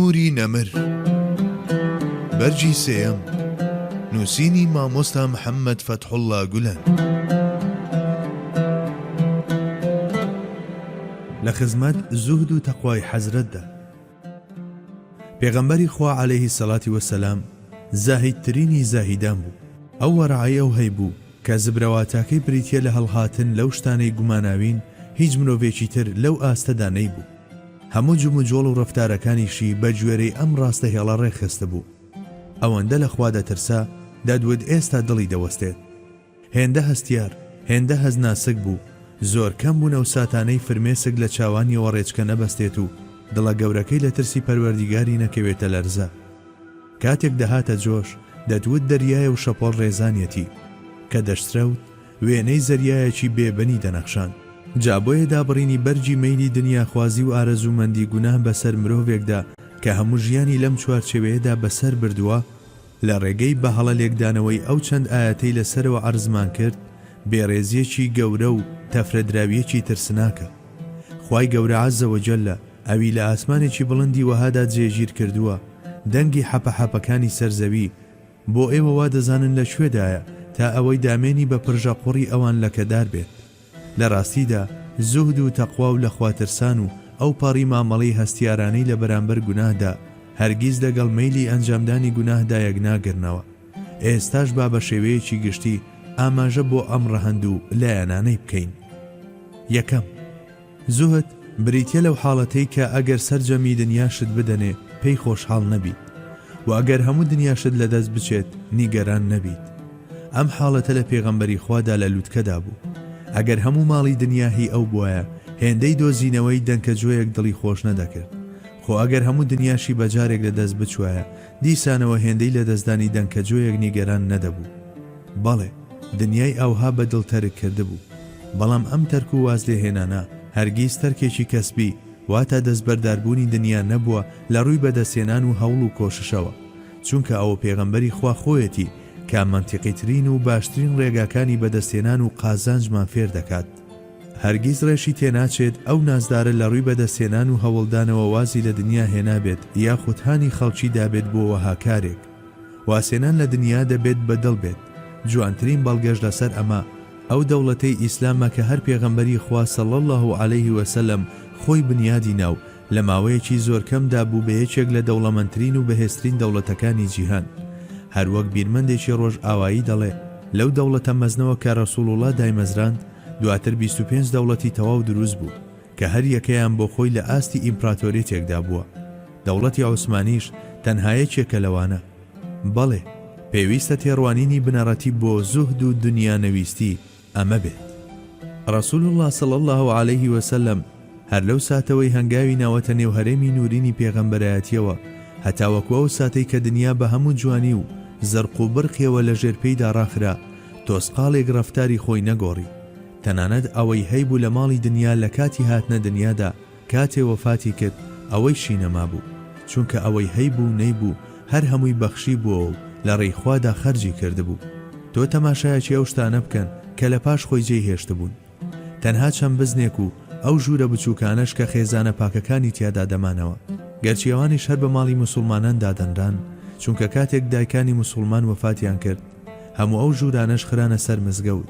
نوری نەمر بەرجی سێیەم نووسینی مامۆستا محەممەد فەتحوڵڵا گولەن لە خزمەت زوهد و تەقوای حەزرەتدا. پێغەمبەری خوا عەلەیهی سەڵاتی وەسەلام زاهیدترینی زاهیدان بوو. ئەو وەرعەیە و هەیبوو کە زبرەواتاکەی بریتیە لە هەڵهاتن لەو شتانەی گوماناوین هیچ مرۆڤێکی تر لەو ئاستەدا نەیبوو. هەموو جومجۆڵ و ڕەفتارەکانیشی بە گوێرەی ئەم ڕاستە هێڵە ڕێخستە بوو. ئەوەندە لە خوا دەترسا دەدوێت ئێستا دڵی دەوەستێت. هێندە هەستیار، هێندە هەزناسک بوو، زۆر کەم بوونە و ساتانەی فرمێسک لە چاوانیەوە ڕێچکە نەبەستێت و دڵە گەورەکەی لە ترسی پەروەردیگاری نەکەوێتە لەرزە. کاتێک دەهاتە جۆش دەتوت دەریایە و شەپۆڵ ڕێزانیەتی کە دەشترەوت وێنەی زەریایەکی بێبەنی دەنەخشان. جابۆیە دابڕینی بەرجی مەیلی دنیاخوازی و ئارەزومەندی گوناه بەسەر مرۆڤێکدا کە هەموو ژیانی لەم چوارچێوەیەدا بەسەر بردووە لە ڕێگەی بەهەڵە لێکدانەوەی ئەو چەند ئاەتەی لەسەرەوە عەرزمان کرد بێڕێزیەکی گەورە و تەفرەدراویەکی ترسناکە. خوای گەورە عەزە وەجەلە ئەوی لە ئاسمانێکی بڵندی وەهادا جێگیر کردووە دەنگی حەپەحەپەکانی سەرزەوی بۆ ئێوە وا دەزانن لە کوێدایە تا ئەوەی دامێنی بە پڕژە قوڕی ئەوان لەکەدار بێت. لە ڕاستیدا زوهد و تەقوا و لە خواترسان و ئەو پەڕی مامەڵەی هەستیارانەی لە بەرامبەر گوناهدا هەرگیز لەگەڵ مەیلی ئەنجامدانی گوناهدا یەک ناگرنەوە. ئێستاش با بە شێوەیەکی گشتی ئاماژە بۆ ئەم ڕەهەند و لایەنانەی بکەین. یەکەم، زوهد بریتیە لەو حاڵەتەی کە ئەگەر سەرجەمی دنیاشت بدەنێ پێی خۆشحاڵ نەبیت و ئەگەر هەموو دنیاشت لەدەست بچێت نیگەران نەبیت. ئەم حاڵەتە لە پێغەمبەری خوادا لە لووتکەدا بوو. ئەگەر هەموو ماڵی دنیاهی ئەو بووایە هێندەی دۆزینەوەی دەنکەجوۆیەک دڵی خۆش نەدەکرد. خۆ ئەگەر هەموو دنیاشی بەجارێک لەدەست بچوایە دیسانەوە هێندەی لە دەستدانی دەنکەجوۆیەک نیگەران نەدەبوو. بەڵێ دنیای ئەوها بەدڵتەرک کرده بوو. بەڵام ئەم تەرک و واز لێهێنانە هەرگیز تەرکێکی کەسبی واتە دەستبەرداربوونی دنیا نەبووە لە ڕووی بەدەستێنان و هەوڵ و کۆششەوە، چونکە ئەوە پێغەمبەری خوا خۆیەتی کە مەنتیقیترین و باشترین ڕێگاکانی بەدەستێنان و قازانجمان فێر دەکات. هەرگیز ڕێشی تێناچێت ئەو نازدارە لە ڕووی بەدەستێنان و هەوڵدانەوە وازی لە دنیا هێنابێت یاخود هانی خەڵکی دابێت بۆ وەهاکارێک. واسێنان لە دنیا دەبێت بەدڵ بێت. جوانترین بەڵگەش لەسەر ئەمە ئەو دەوڵەتەی ئیسلامە کە هەر پێغەمبەری خوا صلی الله علیه وسلم خۆی بنیادی ناو لە ماوەیەکی زۆر کەمدا بوو بە یەکێک لە دەوڵەمەندترین و بەهێزترین دەوڵەتەکانی جیهان. هەروەک بیرمەندێکی ڕۆژ ئاوایی دەڵێ لەو دەوڵەتە مەزنەوە کە ڕەسوڵوڵڵا دایمەزراند دواتر 25 دەوڵەتی تەواو دروست بوو کە هەر یەکەیان بۆ خۆی لە ئاستی ئیمپراتۆریەتێکدا بووە. دەوڵەتی عوسمانیش تەنها یەکێکە لەوانە. بەڵێ پێویستە تێڕوانینی بنەڕەتی بۆ زوهد و دنیا نەویستی ئەمە بێت. ڕەسوڵوڵڵا صلی الله علیه وسلم هەر لەو ساتەوەی هەنگاوی ناوەتە نێو هەرێمی نورینی پێغەمبەرایەتیەوە هەتا وەکو ئەو ساتەی کە دنیا بە هەموو جوانی و زەرق و بڕقیەوە لە ژێرپەیدا ڕاخرا تۆسقاڵێک ڕەفتاری خۆی نەگۆڕی. تەنانەت ئەوەی هەیبوو لە ماڵی دنیا لە کاتی هاتنە دنیادا کاتێ وەفاتی کرد ئەوەی شینەما بوو، چونکە ئەوەی هەیبوو نەیبوو هەر هەمووی بەخشی بووە و لە ڕێیخوادا خەرجی کردبوو. تۆ تەماشایەکی ئەو شتانە بکەن کە لە پاش خۆی جێی هێشت بوون. تەنها چەند بزنێک و ئەو ژوورە بچووکانەش کە خێزانە پاکەکانی تیادا دەمانەوە، گەرچی ئەوانیش هەر بە ماڵی موسڵمانان دادەنران، چونکە کاتێک دایکانی موسڵمان وەفاتیان کرد هەموو ئەو ژوورانەش خرانە سەر مزگەوت.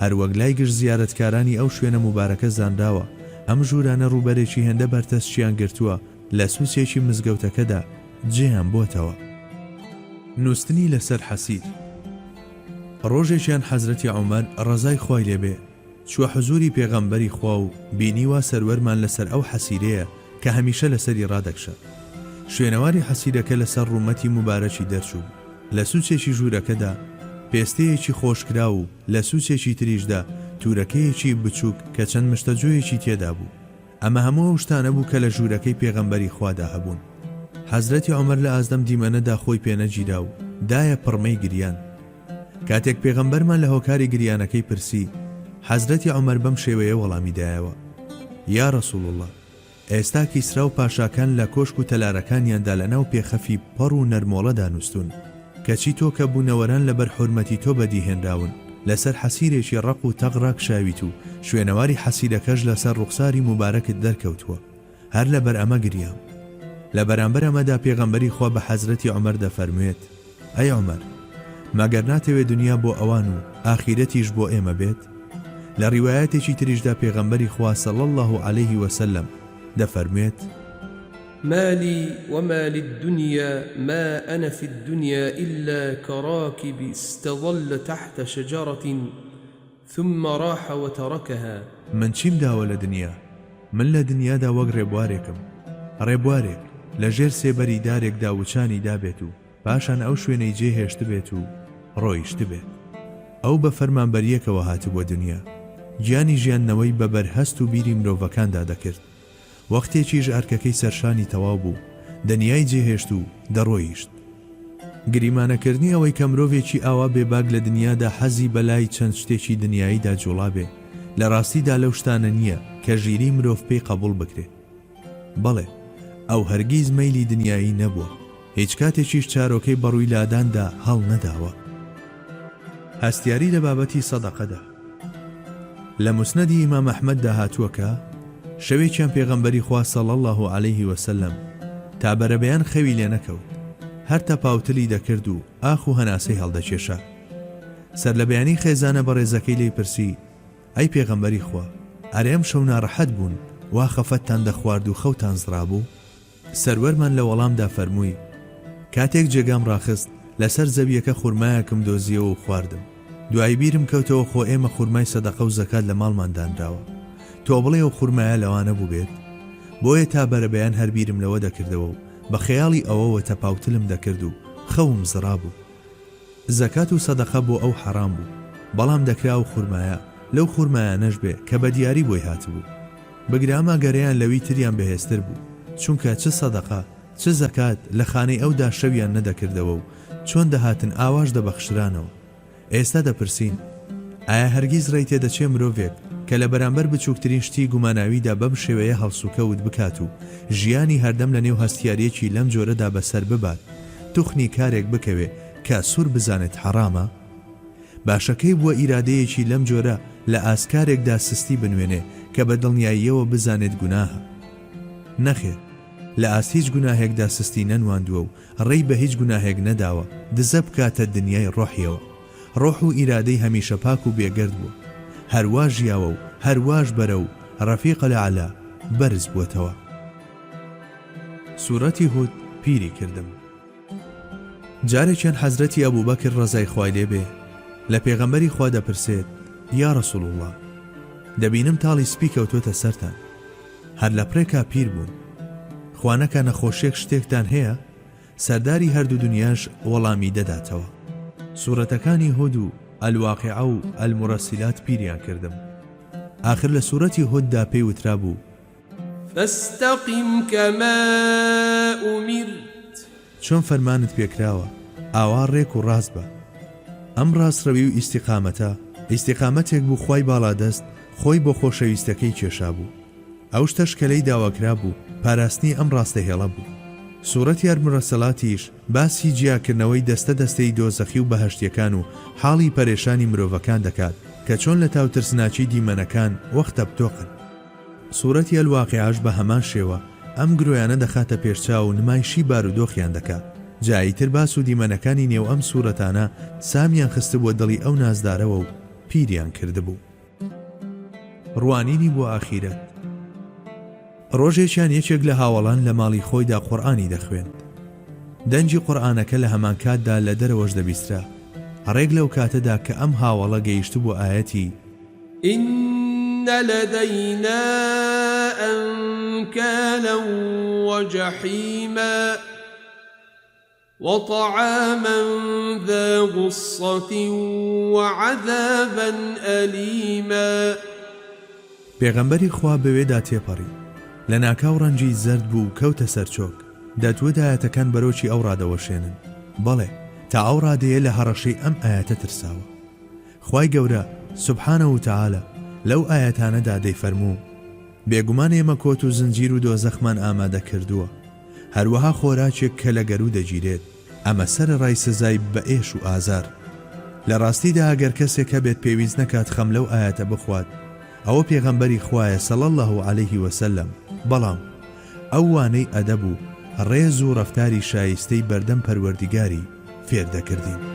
هەروەک لای گشت زیارەتکارانی ئەو شوێنە مبارەکە زانداوە ئەم ژوورانە ڕووبەرێکی هێندە بەرتەسچیان گرتووە لە سووسێکی مزگەوتەکەدا جێیان بۆتەوە. نووسنی لەسەر حەسیر. ڕۆژێکیان حەزرەتی عومەر ڕەزای خوای لێبێ چووە حوزوری پێغەمبەری خوا و بینیوە سەروەرمان لەسەر ئەو حەسیرەیە کە هەمیشە لەسەری ڕادەکشە. شوێنەواری حەسیرەکە لەسەر ڕوومەتی مبارەکی دەرچوو. لە سووچێکی ژوورەکەدا پێستەیەکی خۆشکرا و لە سووچێکی تریشدا تورەکەیەکی بچووک کە چەند مشتەجۆیەکی تێدا بوو. ئەمە هەموو شتانە بوو کە لە ژوورەکەی پێغەمبەری خوادا هەبوون. حەزرەتی عومەر لە ئازدەم دیمەنەدا خۆی پێنەگیرا و دایە پڕمەی گریان. کاتێک پێغەمبەرمان لە هۆکاری گریانەکەی پرسی حەزرەتی عومەر بەم شێوەیە وەڵامی دایەوە: یا ڕەسوڵڵڵا، ئێستا کیسرا و پاشاکان لە کۆشک و تەلارەکانیاندا لەناو پێخەفی پەڕ و نەرمۆڵەدا نووسون کەچی تۆ کە بوونەوەران لەبەر حورمەتی تۆ بەدیهێنراون لەسەر حەسیرێکی ڕق و تەغڕاک شاویت و شوێنەواری حەسیرەکەش لەسەر ڕوخساری مبارەکت دەرکەوتووە. هەر لەبەر ئەمە گریام. لە بەرامبەر ئەمەدا پێغەمبەری خوا بە حەزرەتی عومەر دەفەرموێت ئەی عومەر مەگەر ناتەوێت دنیا بۆ ئەوان و ئاخیرەتیش بۆ ئێمە بێت لە ڕیوایەتێکی تریشدا پێغەمبەری خوا صلی الله عليه وسلم دەفەرموێت ما لي وما للدنيا ما أنا في الدنيا إلا كراكب استظل تحت شجرة ثم راح وتركها من چیم داوە لە دنیا من لە دنیادا وەک ڕێبوارێکم ڕێبوارێک لە ژێر سێبەری دارێکدا وچانی دابێت و پاشان ئەو شوێنەی جێهێشت بێت و ڕۆیشت بێت ئەو بە فەرمانبەریەکەوە هاتبووە دنیا گیانی ژیاننەوەی بە بەرهەست و بیری مرۆڤەکاندا دەکرد وەختێکیش ئەرکەکەی سەرشانی تەواو بوو دنیای جێهێشت و دەڕۆیشت گریمانەکردنی ئەوەی کە مرۆڤێکی ئاوا بێباگ لە دنیادا حەزی بەلای چەند شتێکی دنیاییدا جوڵا بێ لە ڕاستیدا لەو شتانە نییە کە ژیری مرۆڤ پێی قبول بکرێت بەڵێ ئەو هەرگیز مەیلی دنیایی نەبووە هیچ کاتێکیش چارۆکەی بەڕووی لاداندا هەڵ نەداوە هەستیاری لە بابەتی سەدەقەدا لە موسنەدی ئیمام ئەحمەددا هاتووەکە شەوێکیان پێغەمبەری خوا صلی الله عليه وسلم تا بەرەبەیان خەوی لێ نەکەوت هەر تەپاوتلی دەکرد و ئاخ و هەناسەی هەڵدەکێشا سەر لە بەیانی خێزانە بە ڕێزەکەی لێی پرسی ئەی پێغەمبەری خوا ئەرێم شەو ناڕەحەت بوون وا خەفەتتان دەخوارد و خەوتان زرابوو سەروەرمان لە وەڵامدا فەرمووی کاتێک جێگام ڕاخست لەسەر زەویەکە خورمایەکم دۆزیەوە و خواردم دوای بیرم کەوتەوە خۆ ئێمە خورمای سەدەقە و زەکات لە ماڵمان دانراوە تۆ بڵێ و خورمایە لەوانە بوو بێت بۆیە تا بەرەبەیان هەر بیرم لەوە دەکردەوە و بە خەیاڵی ئەوەوە تەپاوتلم دەکرد و خەوم زرابوو زەکات و سەدەقە بۆ ئەو حەرام بوو بەڵام دەکرا و خورمایە لەو خورمایانەش بێ کە بە دیاری بۆی هاتبوو بەگرامە گەرەیان لەوی تریان بەهێزتر بوو چونکە چ سەدەقە چ زەکات لە خانەی ئەودا شەویان نەدەکردەوە و چۆن دەهاتن ئاواش دەبەخشرانەوە ئێستا دەپرسین ئایا هەرگیز ڕێی تێدەچێ مرۆڤێک کە لە بەرامبەر بچووکترین شتی گوماناویدا بەم شێوەیە هەڵسوکەوت بکات و ژیانی هەردەم لە نێو هەستیارەکی لەم جۆرەدا بەسەر ببات توخنی کارێک بکەوێ کە سوور بزانێت حەرامە باشەکەی بووە ئیرادەیەکی لەم جۆرە لە ئاسکارێکدا سستی بنوێنێ کە بە دڵنیاییەوە بزانێت گوناهە نەخێر لە ئاست هیچ گوناهێکدا سستی نەنواندووە و ڕێی بە هیچ گوناهێک نەداوە دزە بکاتە دنیای ڕۆحیەوە ڕۆح و ئیرادەی هەمیشە پاک و بێگەرد بووە هەروە ژیاوە و هەروەش بەرە و ڕەفیقە لەعەلا بەرز بووەتەوە سوورەتی هود پیری کردم جارێکیان حەزرەتی ئەبوبەکر ڕەزای خوای لێ بێ لە پێغەمبەری خوا دەپرسێت یا ڕەسوول الله دەبینم تاڵی سپی کەوتۆتە سەرتان هەر لە پرێکا پیر بوون خوانەکە نەخۆشێک شتێکتان هەیە سەرداری هەردوو دنیاش وەڵامی دەداتەوە سوورەتەکانی هود و الواقعە و المرسلات پیریان کردم آخر لە سوورەتی هوددا پێی وترا بوو فاستقم كما أمرت چۆن فەرمانت پێکراوە ئاوا ڕێک و ڕاست بە ئەم ڕاستڕەوی و ئیستیقامەتێک بوو خوای باڵادەست خۆی بۆ خۆشەویستەکەی کێشا بوو ئەو شتە شکەلەی داواکرا بوو پاراستنی ئەم ڕاستەهێڵە بوو سوورەتی المرسلاتیش باسی جیاکردنەوەی دەستەی دۆزەخی و بەهەشتیەکان و حاڵی پەرێشانی مرۆڤەکان دەکات کە چۆن لە تاوترسناچی دیمەنەکان وەختە بتۆقن سوورەتی الواقعەش بە هەمان شێوە ئەم گرۆیانە دەخاتە پێشچاو و نمایشی بارودۆخیان دەکات جاییتر باس و دیمەنەکانی نێو ئەم سوورەتانە سامیان خستە بۆ دڵی ئەو نازدارەوە و پیریان کردبوو ڕوانینی بۆ ئاخیرەت ڕۆژێکیان یەکێک لە هاوڵان لە ماڵی خۆیدا قورئانی دەخوێند دەنجی قورئانەکە لە هەمان کاتدا لە دەرەوەش دەبیسترا ڕێک لەو کاتەدا کە ئەم هاوڵە گەیشت بۆ ئایەتی إن لدينا أنكالا وجحيما وطعاما ذا غصة وعذابا أليما پێغەمبەری خوا بەوێدا تێپەڕی لە ناکاو ڕەنجی زەرد بوو کەوتە سەرچۆک دەتوێت ئاەتەکان بەرۆکی ئەو ڕادەوەشێنن بەڵێ تا ئەو ڕادەیە لە هەڕەشەی ئەم ئاەتە ترساوە خوای گەورە سوبحانە و تەعالە لەو ئاەتانەدا دەیفەرموو بێگومان ئێمە کۆت و زنجیر و دۆزەخمان ئامادە کردووە هەروەها خۆراکێک کە لە گەرو دەگیرێت ئەمە سەرڕای سزای بە ئێش و ئازار لە ڕاستیدا ئەگەر کەسێک هەبێت پێویست نەکات خەم لەو ئاەتە بخوات ئەوە پێغەمبەری خوایە صلی الله عليه وسلم بەڵام ئەو وانەی ئەدەب و ڕێز و ڕەفتاری شایستەی بەردەم پەروەردیگاری فێر دەکردین.